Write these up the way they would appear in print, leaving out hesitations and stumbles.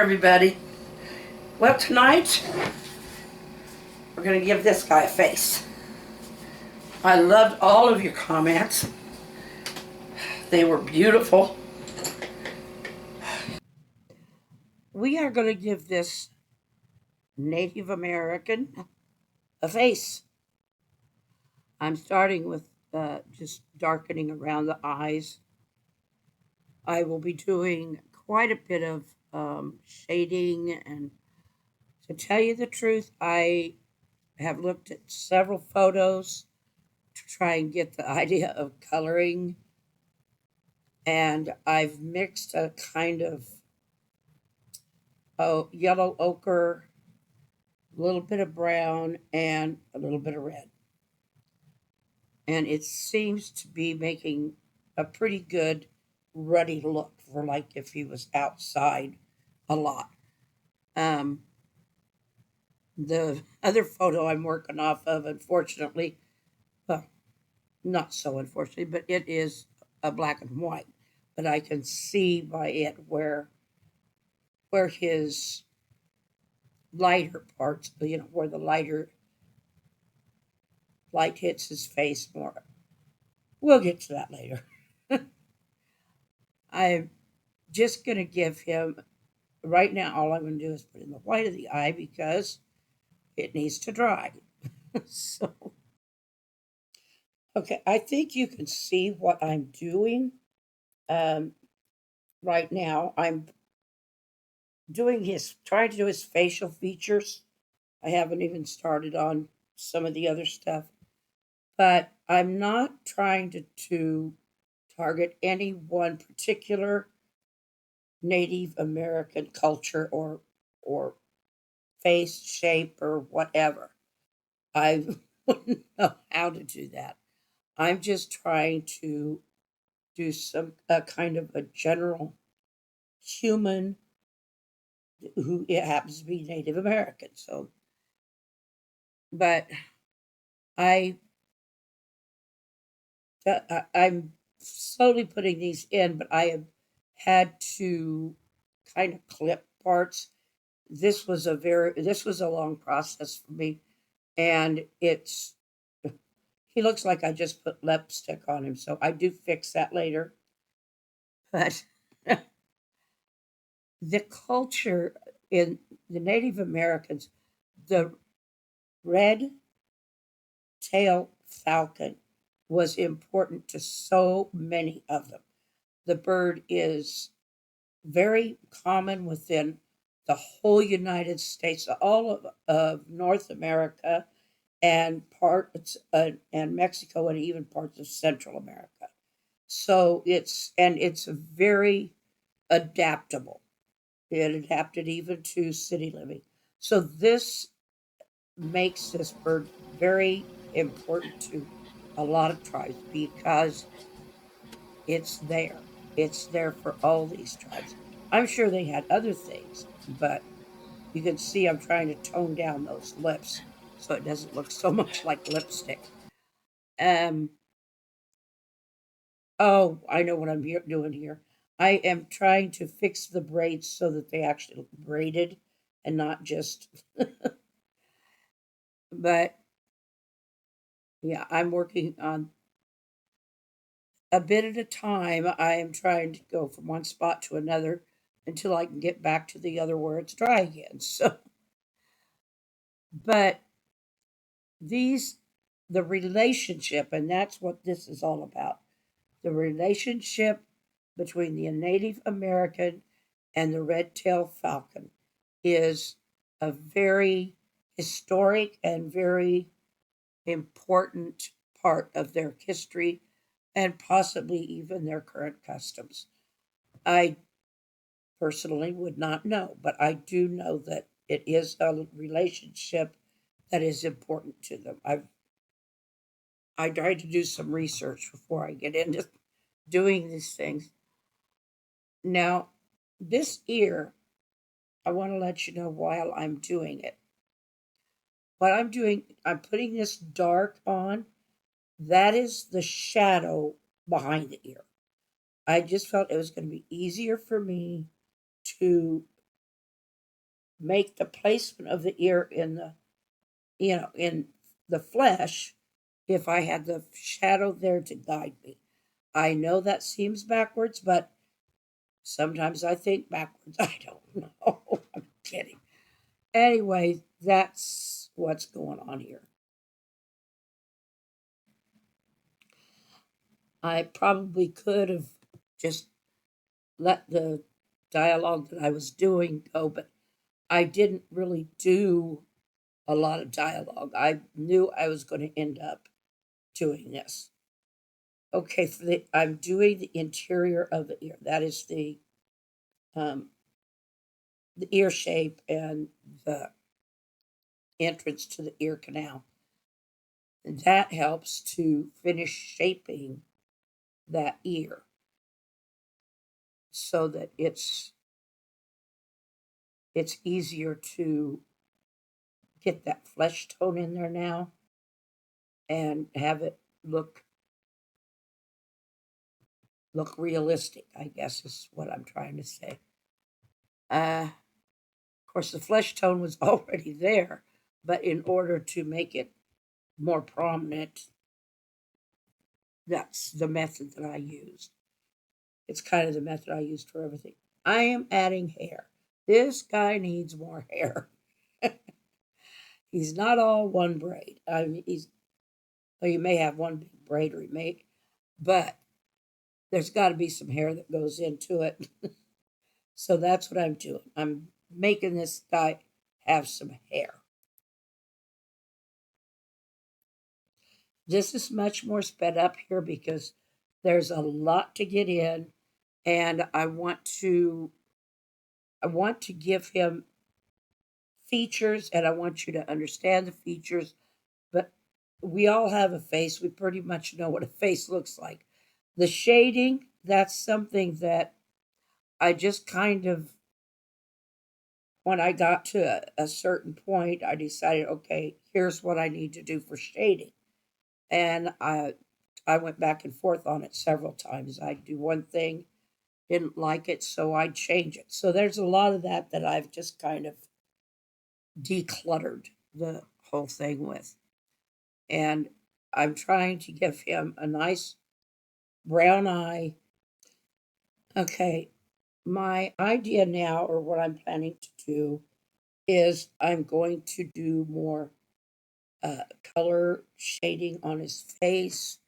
everybody. Well, tonight we're going to give this guy a face. I loved all of your comments. They were beautiful. We are going to give this Native American a face. I'm starting with just darkening around the eyes. I will be doing quite a bit of shading, and to tell you the truth, I have looked at several photos to try and get the idea of coloring, and I've mixed a kind of yellow ochre, a little bit of brown, and a little bit of red. And it seems to be making a pretty good ruddy look for like if he was outside a lot. The other photo I'm working off of, unfortunately, well, not so unfortunately, but it is a black and white. But I can see by it where his lighter parts, where the lighter light hits his face more. We'll get to that later. I'm just going to give him, right now, all I'm going to do is put in the white of the eye because it needs to dry. So, okay, I think you can see what I'm doing. Um, right now, I'm trying to do his facial features. I haven't even started on some of the other stuff, but I'm not trying to target any one particular Native American culture or face shape or whatever. I wouldn't know how to do that. I'm just trying to do some kind of a general human who it happens to be Native American. So, but I I'm slowly putting these in, but I have had to kind of clip parts. This was a long process for me, and he looks like I just put lipstick on him, so I do fix that later. But the culture in the Native Americans, the red tail falcon was important to so many of them. The bird is very common within the whole United States, all of North America, and parts and Mexico, and even parts of Central America. So it's very adaptable. It adapted even to city living. So this makes this bird very important to a lot of tribes because it's there. It's there for all these tribes. I'm sure they had other things, but you can see I'm trying to tone down those lips so it doesn't look so much like lipstick. Um, oh, I know what doing here. I am trying to fix the braids so that they actually look braided and not just. But yeah, I'm working on a bit at a time. I am trying to go from one spot to another until I can get back to the other where it's dry again. So, but these, the relationship, and that's what this is all about, the relationship between the Native American and the red-tailed falcon is a very historic and very important part of their history and possibly even their current customs. I personally would not know, but I do know that it is a relationship that is important to them. I tried to do some research before I get into doing these things. Now, this ear, I want to let you know while I'm doing it. What I'm doing, I'm putting this dark on. That is the shadow behind the ear. I just felt it was going to be easier for me to make the placement of the ear in the, in the flesh if I had the shadow there to guide me. I know that seems backwards, but sometimes I think backwards. I don't know. I'm kidding. Anyway, that's what's going on here. I probably could have just let the dialogue that I was doing go, but I didn't really do a lot of dialogue. I knew I was going to end up doing this. Okay, I'm doing the interior of the ear. That is um, the ear shape and the entrance to the ear canal. And that helps to finish shaping that ear so that it's easier to get that flesh tone in there now and have it look realistic, I guess is what I'm trying to say. Of course, the flesh tone was already there, but in order to make it more prominent, that's the method that I used. It's kind of the method I used for everything. I am adding hair. This guy needs more hair. He's not all one braid. I mean, you may have one big braid, or but there's got to be some hair that goes into it. So that's what I'm doing. I'm making this guy have some hair. This is much more sped up here because there's a lot to get in, and I want to give him features, and I want you to understand the features. But we all have a face. We pretty much know what a face looks like. The shading, that's something that I just kind of, when I got to a certain point, I decided, okay, here's what I need to do for shading. And I went back and forth on it several times. I'd do one thing, didn't like it, so I'd change it. So there's a lot of that I've just kind of decluttered the whole thing with. And I'm trying to give him a nice brown eye. Okay, my idea now, or what I'm planning to do, is I'm going to do more color shading on his face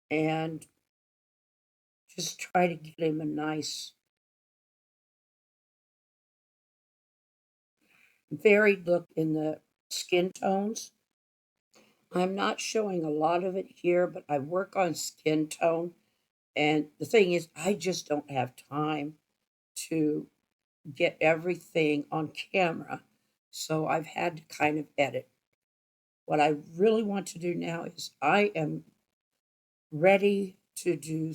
and just try to get him a nice, varied look in the skin tones. I'm not showing a lot of it here, but I work on skin tone. And the thing is, I just don't have time to get everything on camera. So I've had to kind of edit. What I really want to do now is I am ready to do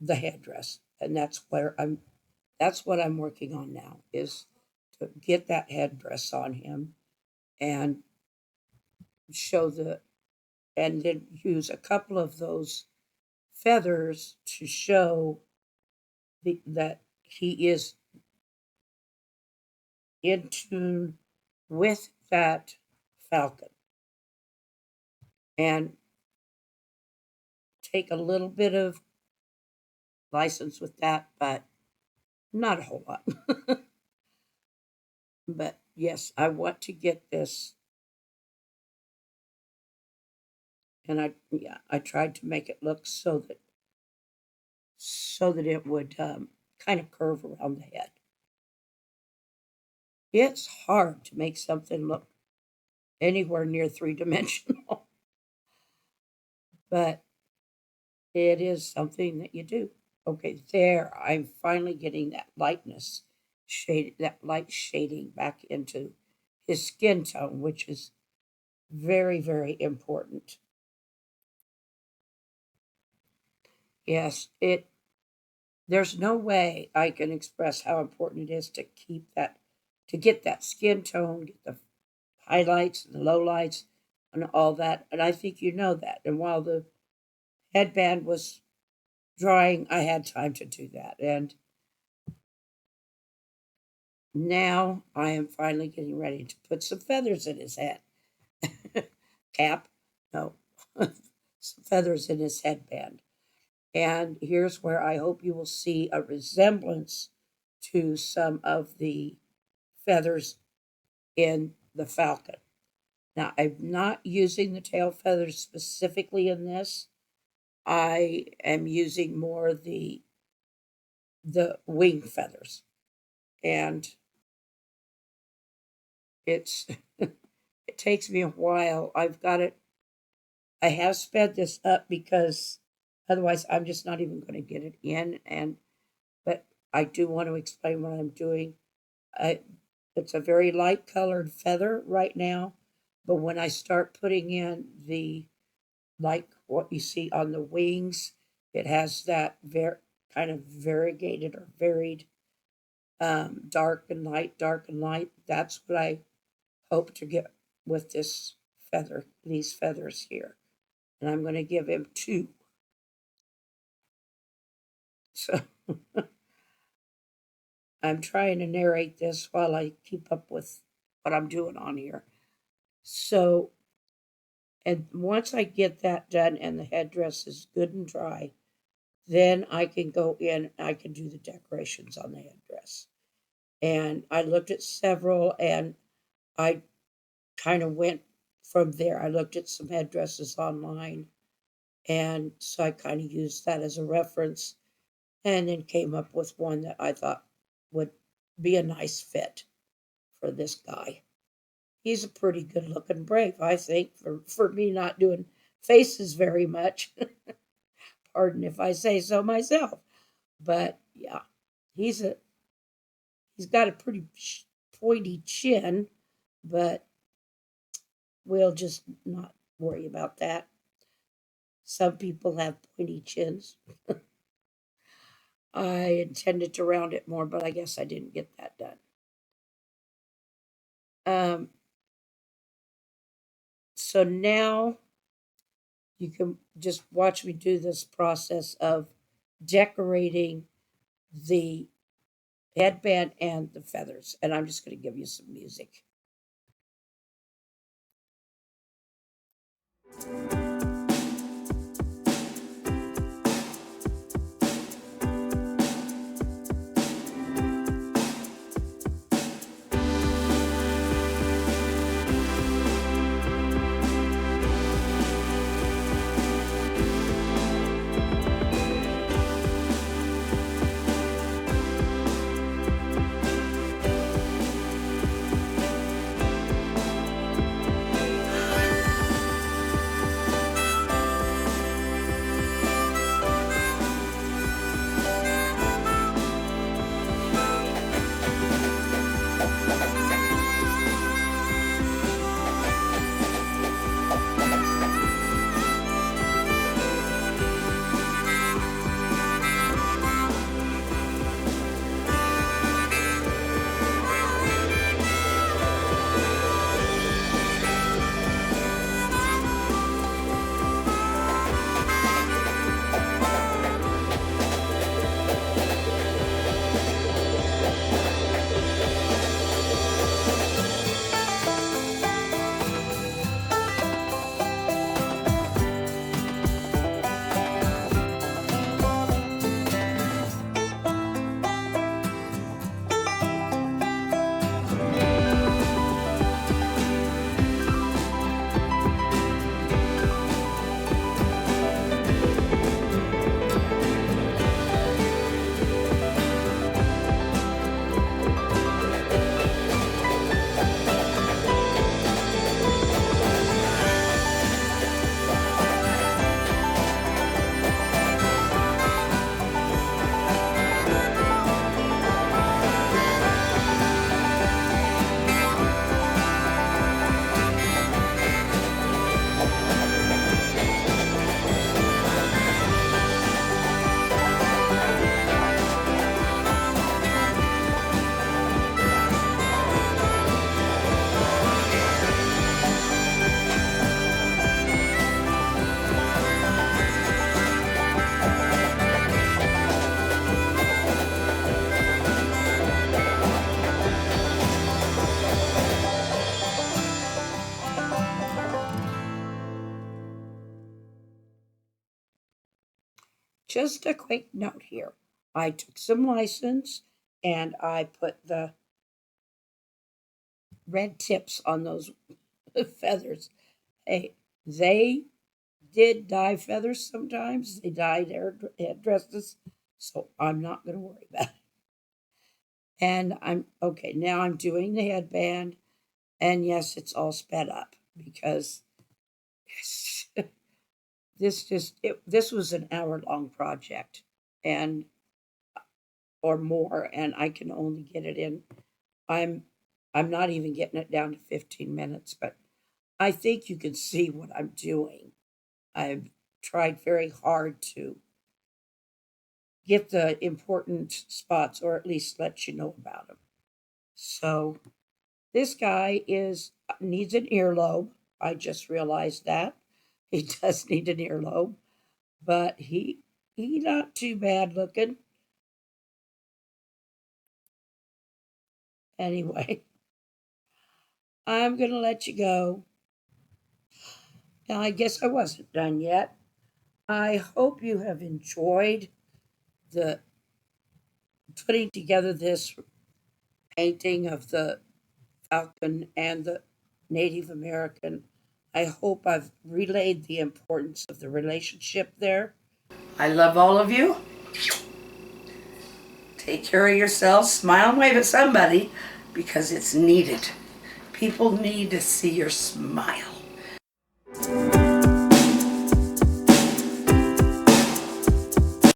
the headdress. And that's what I'm working on now, is to get that headdress on him and show and then use a couple of those feathers to show that he is in tune with that falcon, and take a little bit of license with that, but not a whole lot. But yes, I want to get this, and I tried to make it look so that it would kind of curve around the head. It's hard to make something look anywhere near three-dimensional, but it is something that you do. Okay, there, I'm finally getting that that light shading back into his skin tone, which is very, very important. Yes, there's no way I can express how important it is to get that skin tone, get the highlights and the lowlights and all that. And I think you know that. And while the headband was drying, I had time to do that. And Now I am finally getting ready to put some feathers in his head. Cap? No. Some feathers in his headband. And here's where I hope you will see a resemblance to some of the feathers in the falcon. Now, I'm not using the tail feathers specifically in this. I am using more the wing feathers. And it's it takes me a while. I have sped this up because otherwise I'm just not even going to get it in. But I do want to explain what I'm doing. I, it's a very light colored feather right now, but when I start putting in the, like what you see on the wings, it has that kind of variegated or varied dark and light, dark and light. That's what I hope to get with these feathers here. And I'm going to give him two. So I'm trying to narrate this while I keep up with what I'm doing on here. So, and once I get that done and the headdress is good and dry, then I can go in, I can do the decorations on the headdress. And I looked at several and I kind of went from there. I looked at some headdresses online. And so I kind of used that as a reference and then came up with one that I thought would be a nice fit for this guy. He's a pretty good looking brave, I think, for me not doing faces very much. Pardon if I say so myself. But yeah, he's got a pretty pointy chin, but we'll just not worry about that. Some people have pointy chins. I intended to round it more, but I guess I didn't get that done. So now you can just watch me do this process of decorating the headband and the feathers. And I'm just going to give you some music. just a quick note here. I took some license and I put the red tips on those feathers. Hey, they did dye feathers sometimes. They dyed headdresses, so I'm not going to worry about it. And I'm okay. Now I'm doing the headband, and yes, it's all sped up because this was an hour-long project, and or more, and I can only get it in. I'm I'm not even getting it down to 15 minutes, but I think you can see what I'm doing. I've tried very hard to get the important spots, or at least let you know about them. So this guy is needs an earlobe. I just realized that he does need an earlobe, but he not too bad looking. Anyway, I'm gonna let you go. Now I guess I wasn't done yet. I hope you have enjoyed the putting together this painting of the Falcon and the Native American. I hope I've relayed the importance of the relationship there. I love all of you. Take care of yourselves. Smile and wave at somebody because it's needed. People need to see your smile.